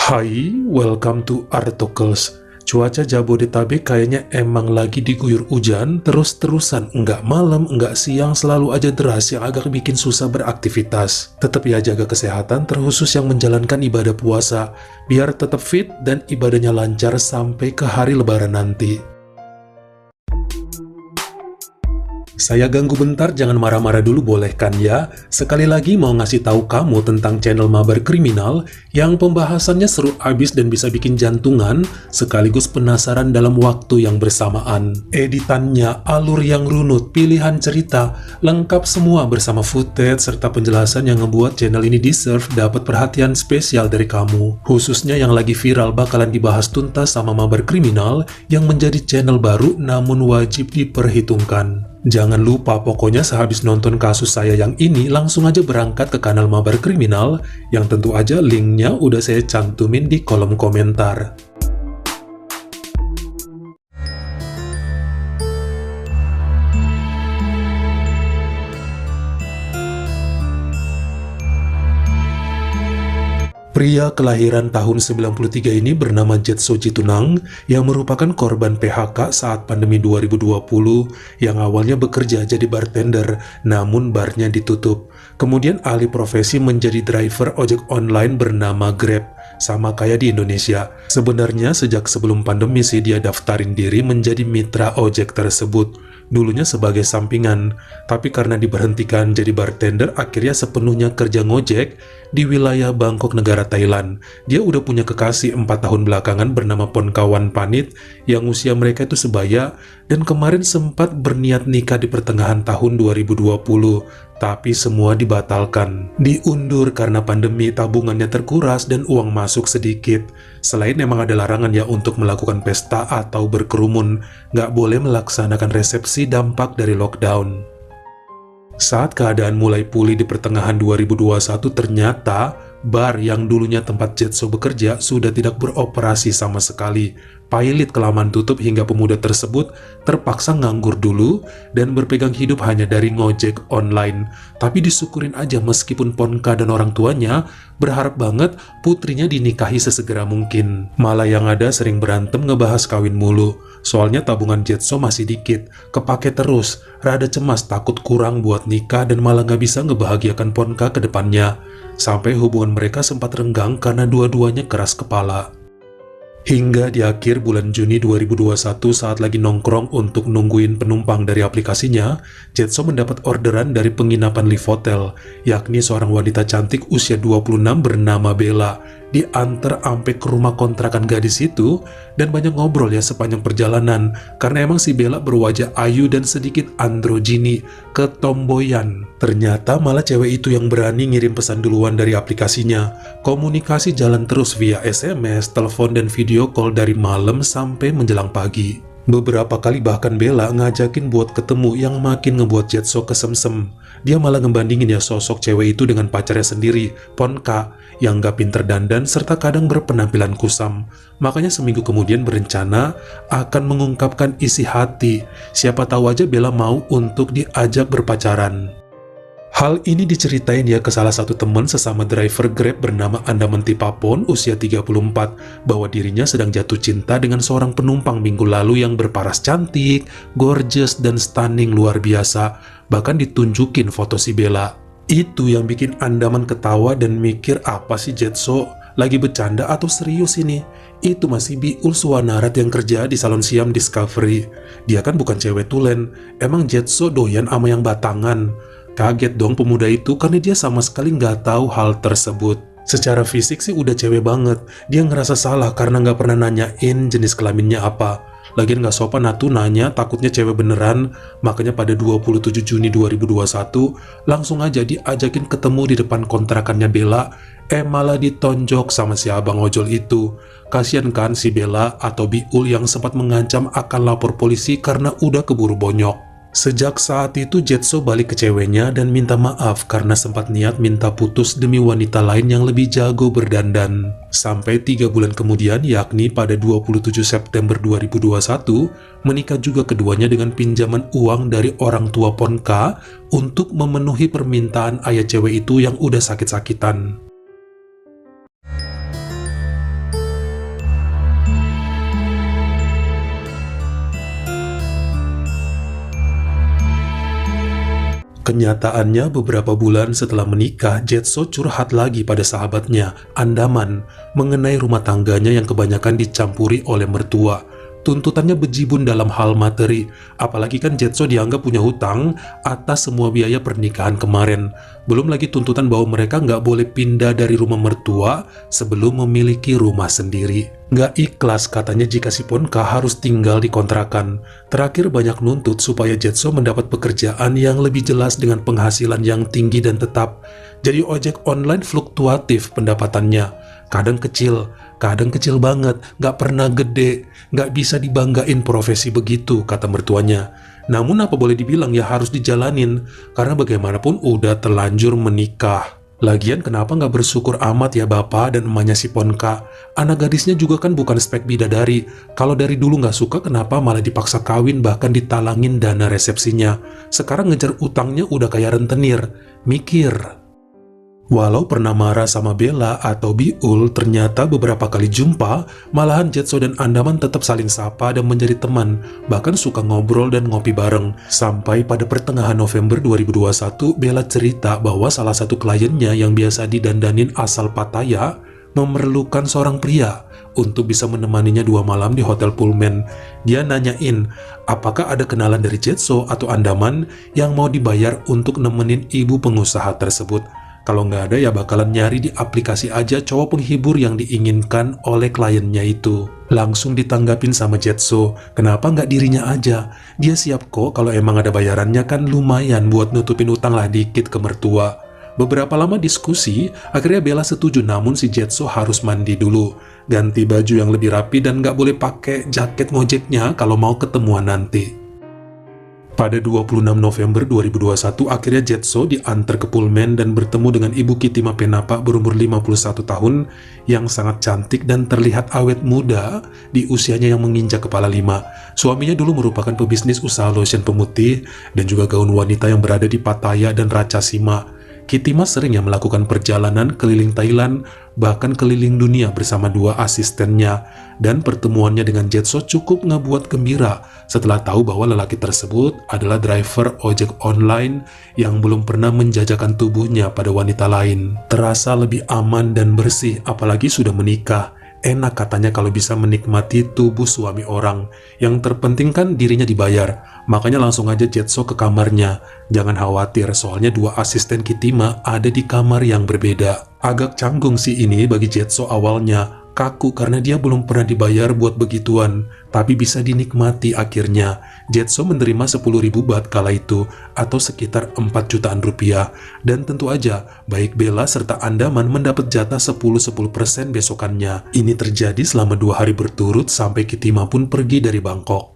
Hai, welcome to Artocles. Cuaca Jabodetabek kayaknya emang lagi diguyur hujan, terus-terusan, nggak malam, nggak siang, selalu aja deras yang agak bikin susah beraktivitas. Tetap ya jaga kesehatan, terkhusus yang menjalankan ibadah puasa, biar tetap fit dan ibadahnya lancar sampai ke hari lebaran nanti. Saya ganggu bentar, jangan marah-marah dulu boleh kan ya? Sekali lagi mau ngasih tahu kamu tentang channel Mabar Kriminal yang pembahasannya seru abis dan bisa bikin jantungan, sekaligus penasaran dalam waktu yang bersamaan. Editannya, alur yang runut, pilihan cerita, lengkap semua bersama footage serta penjelasan yang ngebuat channel ini deserve dapat perhatian spesial dari kamu. Khususnya yang lagi viral bakalan dibahas tuntas sama Mabar Kriminal yang menjadi channel baru namun wajib diperhitungkan. Jangan lupa pokoknya sehabis nonton kasus saya yang ini langsung aja berangkat ke kanal Mabar Kriminal yang tentu aja linknya udah saya cantumin di kolom komentar. Pria kelahiran tahun 93 ini bernama Jetso Jitunang yang merupakan korban PHK saat pandemi 2020 yang awalnya bekerja jadi bartender namun barnya ditutup. Kemudian alih profesi menjadi driver ojek online bernama Grab, sama kayak di Indonesia. Sebenarnya sejak sebelum pandemi sih dia daftarin diri menjadi mitra ojek tersebut. Dulunya sebagai sampingan, tapi karena diberhentikan jadi bartender akhirnya sepenuhnya kerja ngojek di wilayah Bangkok, negara Thailand. Dia udah punya kekasih 4 tahun belakangan bernama Ponkawan Panit yang usia mereka itu sebaya dan kemarin sempat berniat nikah di pertengahan tahun 2020. Tapi semua dibatalkan. Diundur karena pandemi, tabungannya terkuras dan uang masuk sedikit. Selain emang ada larangan ya untuk melakukan pesta atau berkerumun, nggak boleh melaksanakan resepsi dampak dari lockdown. Saat keadaan mulai pulih di pertengahan 2021, ternyata bar yang dulunya tempat Jetso bekerja sudah tidak beroperasi sama sekali. Pailit kelamaan tutup hingga pemuda tersebut terpaksa nganggur dulu dan berpegang hidup hanya dari ngojek online. Tapi disyukurin aja meskipun Ponka dan orang tuanya berharap banget putrinya dinikahi sesegera mungkin. Malah yang ada sering berantem ngebahas kawin mulu. Soalnya tabungan Jetso masih dikit, kepake terus, rada cemas takut kurang buat nikah dan malah nggak bisa ngebahagiakan Ponka ke depannya. Sampai hubungan mereka sempat renggang karena dua-duanya keras kepala. Hingga di akhir bulan Juni 2021 saat lagi nongkrong untuk nungguin penumpang dari aplikasinya, Jetso mendapat orderan dari penginapan Live Hotel, yakni seorang wanita cantik usia 26 bernama Bella. Diantar sampai ke rumah kontrakan gadis itu dan banyak ngobrol ya sepanjang perjalanan karena emang si Bella berwajah ayu dan sedikit androgini, ketomboyan. Ternyata malah cewek itu yang berani ngirim pesan duluan dari aplikasinya. Komunikasi jalan terus via SMS, telepon dan video call dari malam sampai menjelang pagi. Beberapa kali bahkan Bella ngajakin buat ketemu yang makin ngebuat Jetso kesemsem. Dia malah ngebandingin ya sosok cewek itu dengan pacarnya sendiri, Ponka, yang gak pinter dandan serta kadang berpenampilan kusam. Makanya seminggu kemudian berencana akan mengungkapkan isi hati. Siapa tahu aja Bella mau untuk diajak berpacaran. Hal ini diceritain ya ke salah satu teman sesama driver Grab bernama Andamanti Papon usia 34 bahwa dirinya sedang jatuh cinta dengan seorang penumpang minggu lalu yang berparas cantik, gorgeous, dan stunning luar biasa. Bahkan ditunjukin foto si Bella. Itu yang bikin Andaman ketawa dan mikir apa sih Jetso? Lagi bercanda atau serius ini? Itu masih Biul Suwanarat yang kerja di Salon Siam Discovery. Dia kan bukan cewek tulen, emang Jetso doyan ama yang batangan. Kaget dong pemuda itu karena dia sama sekali nggak tahu hal tersebut. Secara fisik sih udah cewek banget. Dia ngerasa salah karena nggak pernah nanyain jenis kelaminnya apa. Lagian nggak sopan atuh nanya, takutnya cewek beneran. Makanya pada 27 Juni 2021 langsung aja diajakin ketemu di depan kontrakannya Bella. Malah ditonjok sama si abang ojol itu. Kasian kan si Bella atau Biul yang sempat mengancam akan lapor polisi karena udah keburu bonyok. Sejak saat itu Jetso balik ke ceweknya dan minta maaf karena sempat niat minta putus demi wanita lain yang lebih jago berdandan. Sampai 3 bulan kemudian, yakni pada 27 September 2021, menikah juga keduanya dengan pinjaman uang dari orang tua Ponka untuk memenuhi permintaan ayah cewek itu yang udah sakit-sakitan. Kenyataannya beberapa bulan setelah menikah, Jetso curhat lagi pada sahabatnya, Andaman, mengenai rumah tangganya yang kebanyakan dicampuri oleh mertua. Tuntutannya bejibun dalam hal materi, apalagi kan Jetso dianggap punya hutang atas semua biaya pernikahan kemarin. Belum lagi tuntutan bahwa mereka nggak boleh pindah dari rumah mertua sebelum memiliki rumah sendiri. Nggak ikhlas katanya jika si Ponka harus tinggal di kontrakan. Terakhir banyak nuntut supaya Jetso mendapat pekerjaan yang lebih jelas dengan penghasilan yang tinggi dan tetap. Jadi ojek online fluktuatif pendapatannya. Kadang kecil banget, nggak pernah gede, nggak bisa dibanggain profesi begitu, kata mertuanya. Namun apa boleh dibilang ya harus dijalanin, karena bagaimanapun udah terlanjur menikah. Lagian kenapa nggak bersyukur amat ya bapak dan emaknya si Ponka? Anak gadisnya juga kan bukan spek bidadari. Kalau dari dulu nggak suka kenapa malah dipaksa kawin bahkan ditalangin dana resepsinya. Sekarang ngejar utangnya udah kayak rentenir. Mikir. Walau pernah marah sama Bella atau Biul, ternyata beberapa kali jumpa, malahan Jetso dan Andaman tetap saling sapa dan menjadi teman, bahkan suka ngobrol dan ngopi bareng. Sampai pada pertengahan November 2021, Bella cerita bahwa salah satu kliennya yang biasa didandanin asal Pattaya memerlukan seorang pria untuk bisa menemaninya 2 malam di Hotel Pullman. Dia nanyain, apakah ada kenalan dari Jetso atau Andaman yang mau dibayar untuk nemenin ibu pengusaha tersebut. Kalau nggak ada ya bakalan nyari di aplikasi aja cowok penghibur yang diinginkan oleh kliennya itu. Langsung ditanggapin sama Jetso, kenapa nggak dirinya aja? Dia siap kok kalau emang ada bayarannya kan lumayan buat nutupin utang lah dikit ke mertua. Beberapa lama diskusi, akhirnya Bella setuju namun si Jetso harus mandi dulu. Ganti baju yang lebih rapi dan nggak boleh pakai jaket ngojeknya kalau mau ketemuan nanti. Pada 26 November 2021, akhirnya Jetso diantar ke Pullman dan bertemu dengan Ibu Kitima Penapa berumur 51 tahun yang sangat cantik dan terlihat awet muda di usianya yang menginjak kepala 5. Suaminya dulu merupakan pebisnis usaha lotion pemutih dan juga gaun wanita yang berada di Pattaya dan Ratchasima. Kitima sering yang melakukan perjalanan keliling Thailand, bahkan keliling dunia bersama 2 asistennya, dan pertemuannya dengan Jetso cukup ngebuat gembira setelah tahu bahwa lelaki tersebut adalah driver ojek online yang belum pernah menjajakan tubuhnya pada wanita lain. Terasa lebih aman dan bersih, apalagi sudah menikah. Enak katanya kalau bisa menikmati tubuh suami orang. Yang terpenting kan dirinya dibayar. Makanya langsung aja Jetso ke kamarnya. Jangan khawatir, soalnya 2 asisten Kitima ada di kamar yang berbeda. Agak canggung sih ini bagi Jetso awalnya. Kaku karena dia belum pernah dibayar buat begituan. Tapi bisa dinikmati akhirnya. Jetso menerima 10.000 baht kala itu, atau sekitar 4 jutaan rupiah. Dan tentu aja, baik Bella serta Andaman mendapat jatah 10% besokannya. Ini terjadi selama 2 hari berturut sampai Kitima pun pergi dari Bangkok.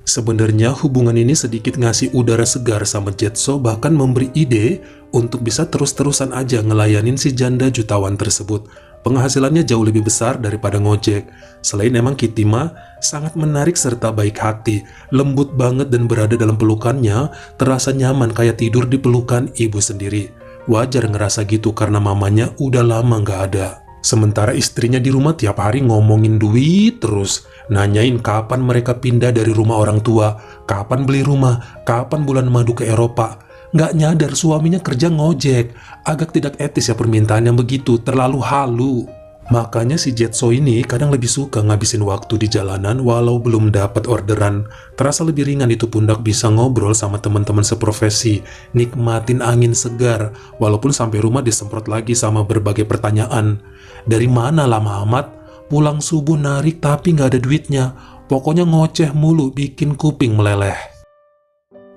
Sebenarnya hubungan ini sedikit ngasih udara segar sama Jetso, bahkan memberi ide untuk bisa terus-terusan aja ngelayanin si janda jutawan tersebut. Penghasilannya jauh lebih besar daripada ngojek. Selain emang Kitima sangat menarik serta baik hati, lembut banget dan berada dalam pelukannya, terasa nyaman kayak tidur di pelukan ibu sendiri. Wajar ngerasa gitu karena mamanya udah lama nggak ada. Sementara istrinya di rumah tiap hari ngomongin duit terus, nanyain kapan mereka pindah dari rumah orang tua, kapan beli rumah, kapan bulan madu ke Eropa. Nggak nyadar suaminya kerja ngojek. Agak tidak etis ya permintaan yang begitu, terlalu halu. Makanya si Jetso ini kadang lebih suka ngabisin waktu di jalanan walau belum dapat orderan. Terasa lebih ringan itu pundak bisa ngobrol sama teman-teman seprofesi, nikmatin angin segar, walaupun sampai rumah disemprot lagi sama berbagai pertanyaan. Dari mana lama amat? Pulang subuh narik tapi nggak ada duitnya. Pokoknya ngoceh mulu bikin kuping meleleh.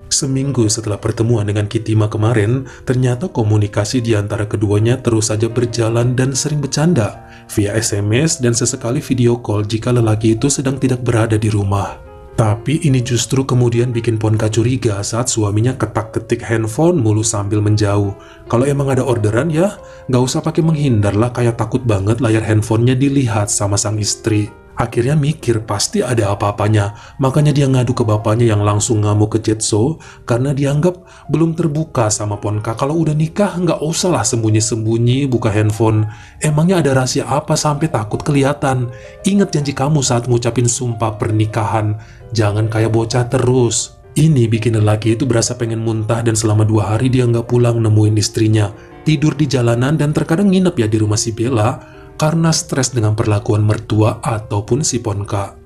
Seminggu setelah pertemuan dengan Kitima kemarin, ternyata komunikasi di antara keduanya terus saja berjalan dan sering bercanda via SMS dan sesekali video call jika lelaki itu sedang tidak berada di rumah. Tapi ini justru kemudian bikin Ponka curiga saat suaminya ketak-ketik handphone mulu sambil menjauh. Kalau emang ada orderan ya, nggak usah pakai menghindar lah, kayak takut banget layar handphonenya dilihat sama sang istri. Akhirnya mikir pasti ada apa-apanya, makanya dia ngadu ke bapaknya yang langsung ngamuk ke Jetso karena dianggap belum terbuka sama Ponka. Kalau udah nikah nggak usah lah sembunyi-sembunyi buka handphone. Emangnya ada rahasia apa sampai takut kelihatan? Ingat janji kamu saat ngucapin sumpah pernikahan, jangan kayak bocah terus. Ini bikin lelaki itu berasa pengen muntah dan selama 2 hari dia nggak pulang nemuin istrinya. Tidur di jalanan dan terkadang nginep ya di rumah si Bella karena stres dengan perlakuan mertua ataupun si Ponka.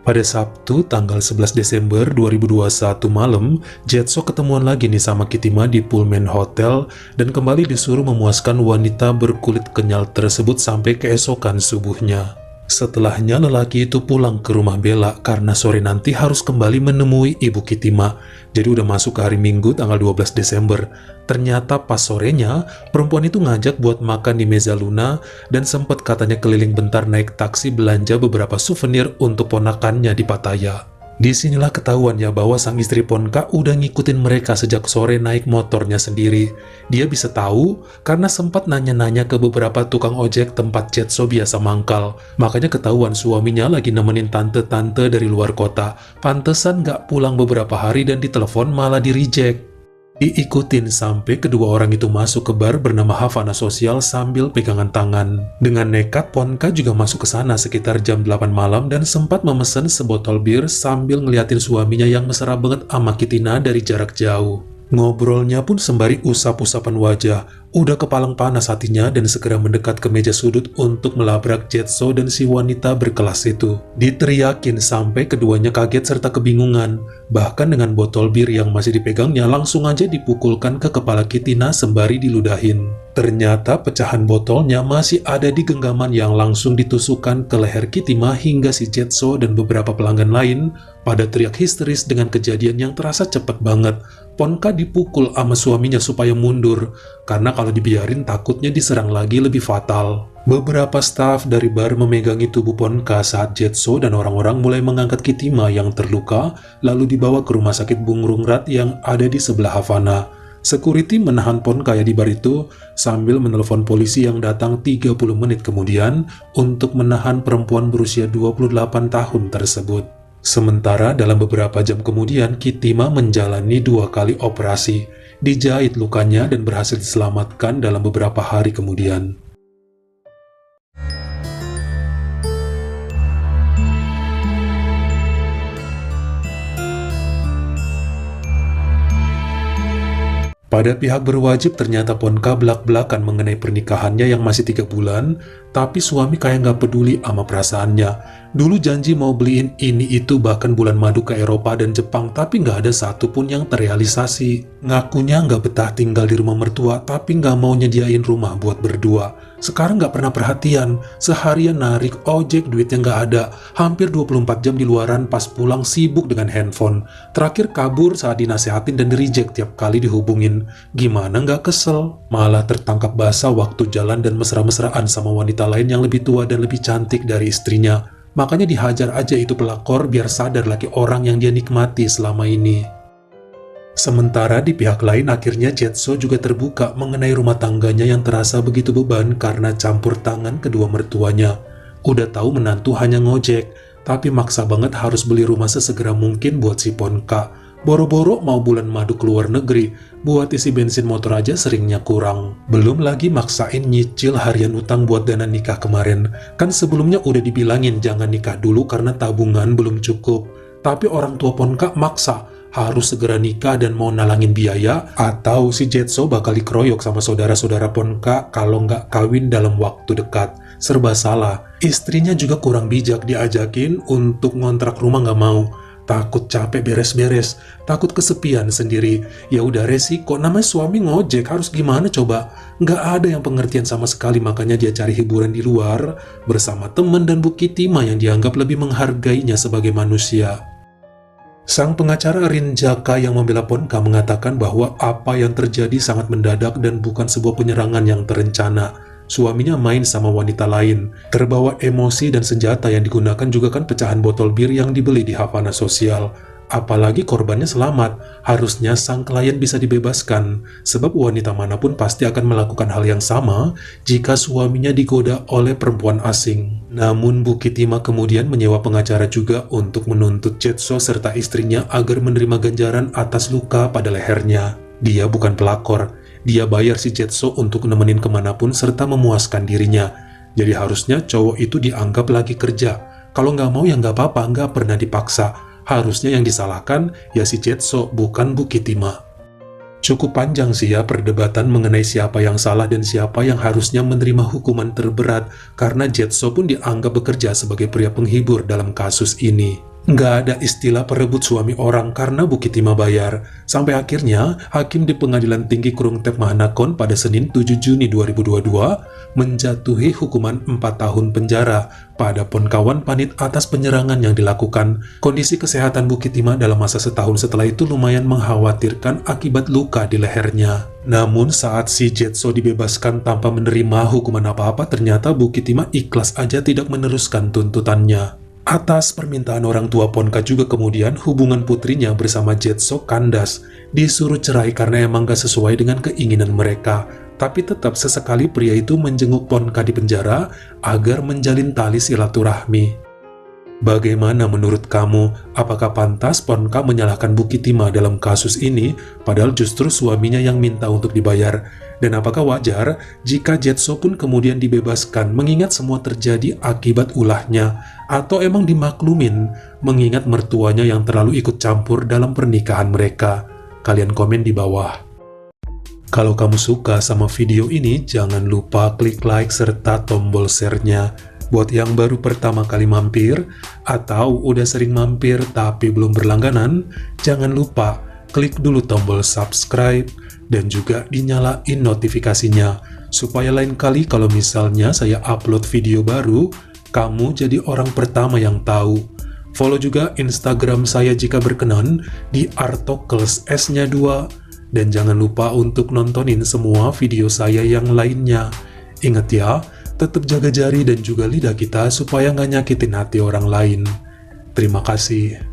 Pada Sabtu tanggal 11 Desember 2021 malam, Jetso ketemuan lagi nih sama Kitima di Pullman Hotel dan kembali disuruh memuaskan wanita berkulit kenyal tersebut sampai keesokan subuhnya. Setelahnya lelaki itu pulang ke rumah Bella karena sore nanti harus kembali menemui ibu Kitima. Jadi udah masuk ke hari Minggu tanggal 12 Desember. Ternyata pas sorenya, perempuan itu ngajak buat makan di Mezza Luna dan sempat katanya keliling bentar naik taksi belanja beberapa souvenir untuk ponakannya di Pattaya. Disinilah ketahuan ya bahwa sang istri Ponka udah ngikutin mereka sejak sore naik motornya sendiri. Dia bisa tahu karena sempat nanya-nanya ke beberapa tukang ojek tempat Jetso biasa mangkal. Makanya ketahuan suaminya lagi nemenin tante-tante dari luar kota. Pantesan gak pulang beberapa hari dan ditelepon malah di-reject. Diikutin sampai kedua orang itu masuk ke bar bernama Havana Social sambil pegangan tangan. Dengan nekat, Ponka juga masuk ke sana sekitar jam 8 malam dan sempat memesan sebotol bir sambil ngeliatin suaminya yang mesra banget sama Kitina dari jarak jauh. Ngobrolnya pun sembari usap-usapan wajah. Udah kepalang panas hatinya dan segera mendekat ke meja sudut untuk melabrak Jetso dan si wanita berkelas itu. Diteriakin sampai keduanya kaget serta kebingungan. Bahkan dengan botol bir yang masih dipegangnya langsung aja dipukulkan ke kepala Kitina sembari diludahin. Ternyata pecahan botolnya masih ada di genggaman yang langsung ditusukkan ke leher Kitima hingga si Jetso dan beberapa pelanggan lain pada teriak histeris dengan kejadian yang terasa cepet banget. Ponka dipukul sama suaminya supaya mundur, karena kalau dibiarin takutnya diserang lagi lebih fatal. Beberapa staf dari bar memegangi tubuh Ponka saat Jetso dan orang-orang mulai mengangkat Kitima yang terluka, lalu dibawa ke rumah sakit Bungrungrat yang ada di sebelah Havana. Security menahan Ponka ya di bar itu sambil menelpon polisi yang datang 30 menit kemudian untuk menahan perempuan berusia 28 tahun tersebut. Sementara dalam beberapa jam kemudian, Kitima menjalani 2 kali operasi, dijahit lukanya dan berhasil diselamatkan dalam beberapa hari kemudian. Pada pihak berwajib ternyata Ponka belak-belakan mengenai pernikahannya yang masih 3 bulan, tapi suami kayak nggak peduli sama perasaannya. Dulu janji mau beliin ini itu bahkan bulan madu ke Eropa dan Jepang, tapi nggak ada satupun yang terrealisasi. Ngakunya nggak betah tinggal di rumah mertua, tapi nggak mau nyediain rumah buat berdua. Sekarang nggak pernah perhatian, seharian narik ojek duitnya nggak ada, hampir 24 jam di luaran pas pulang sibuk dengan handphone. Terakhir kabur saat dinasehatin dan di-reject tiap kali dihubungin. Gimana nggak kesel? Malah tertangkap basah waktu jalan dan mesra-mesraan sama wanita lain yang lebih tua dan lebih cantik dari istrinya. Makanya dihajar aja itu pelakor biar sadar laki orang yang dia nikmati selama ini. Sementara di pihak lain akhirnya Jetso juga terbuka mengenai rumah tangganya yang terasa begitu beban karena campur tangan kedua mertuanya. Udah tahu menantu hanya ngojek, tapi maksa banget harus beli rumah sesegera mungkin buat si Ponka. Boro-boro mau bulan madu ke luar negeri, buat isi bensin motor aja seringnya kurang. Belum lagi maksain nyicil harian utang buat dana nikah kemarin. Kan sebelumnya udah dibilangin jangan nikah dulu karena tabungan belum cukup. Tapi orang tua Ponka maksa, harus segera nikah dan mau nalangin biaya, atau si Jetso bakal dikeroyok sama saudara-saudara Ponka kalau nggak kawin dalam waktu dekat. Serba salah. Istrinya juga kurang bijak, diajakin untuk ngontrak rumah nggak mau. Takut capek beres-beres, takut kesepian sendiri. Ya udah resiko, namanya suami ngojek, harus gimana coba? Nggak ada yang pengertian sama sekali, makanya dia cari hiburan di luar bersama teman dan Bu Kitima yang dianggap lebih menghargainya sebagai manusia. Sang pengacara Rin Jaka yang membela Ponka mengatakan bahwa apa yang terjadi sangat mendadak dan bukan sebuah penyerangan yang terencana. Suaminya main sama wanita lain, terbawa emosi dan senjata yang digunakan juga kan pecahan botol bir yang dibeli di Havana Social. Apalagi korbannya selamat, harusnya sang klien bisa dibebaskan, sebab wanita manapun pasti akan melakukan hal yang sama jika suaminya digoda oleh perempuan asing. Namun Bu Kitima kemudian menyewa pengacara juga untuk menuntut Jetso serta istrinya agar menerima ganjaran atas luka pada lehernya. Dia bukan pelakor, dia bayar si Jetso untuk nemenin kemanapun serta memuaskan dirinya. Jadi harusnya cowok itu dianggap lagi kerja. Kalau nggak mau ya nggak apa-apa, nggak pernah dipaksa. harusnya yang disalahkan ya si Jetso, bukan Bu Kitima. Cukup panjang sih ya perdebatan mengenai siapa yang salah dan siapa yang harusnya menerima hukuman terberat, karena Jetso pun dianggap bekerja sebagai pria penghibur dalam kasus ini. Nggak ada istilah perebut suami orang karena Bu Kitima bayar. Sampai akhirnya, Hakim di Pengadilan Tinggi Kurung Tep Mahanakon pada Senin 7 Juni 2022 menjatuhi hukuman 4 tahun penjara pada Ponkawan Panit atas penyerangan yang dilakukan. Kondisi kesehatan Bu Kitima dalam masa setahun setelah itu lumayan mengkhawatirkan akibat luka di lehernya. Namun saat si Jetso dibebaskan tanpa menerima hukuman apa-apa, ternyata Bu Kitima ikhlas aja tidak meneruskan tuntutannya. Atas permintaan orang tua Ponka juga kemudian hubungan putrinya bersama Jetso kandas, disuruh cerai karena emang gak sesuai dengan keinginan mereka. Tapi tetap sesekali pria itu menjenguk Ponka di penjara agar menjalin tali silaturahmi. Bagaimana menurut kamu? Apakah pantas Ponka menyalahkan Bu Kitima dalam kasus ini, padahal justru suaminya yang minta untuk dibayar? Dan apakah wajar jika Jetso pun kemudian dibebaskan mengingat semua terjadi akibat ulahnya? Atau emang dimaklumin mengingat mertuanya yang terlalu ikut campur dalam pernikahan mereka? Kalian komen di bawah. Kalau kamu suka sama video ini, jangan lupa klik like serta tombol share-nya. Buat yang baru pertama kali mampir, atau udah sering mampir tapi belum berlangganan, jangan lupa klik dulu tombol subscribe dan juga dinyalain notifikasinya, supaya lain kali kalau misalnya saya upload video baru, kamu jadi orang pertama yang tahu. Follow juga Instagram saya jika berkenan di Artokels S-nya 2, dan jangan lupa untuk nontonin semua video saya yang lainnya. Ingat ya, tetap jaga jari dan juga lidah kita supaya nggak nyakitin hati orang lain. Terima kasih.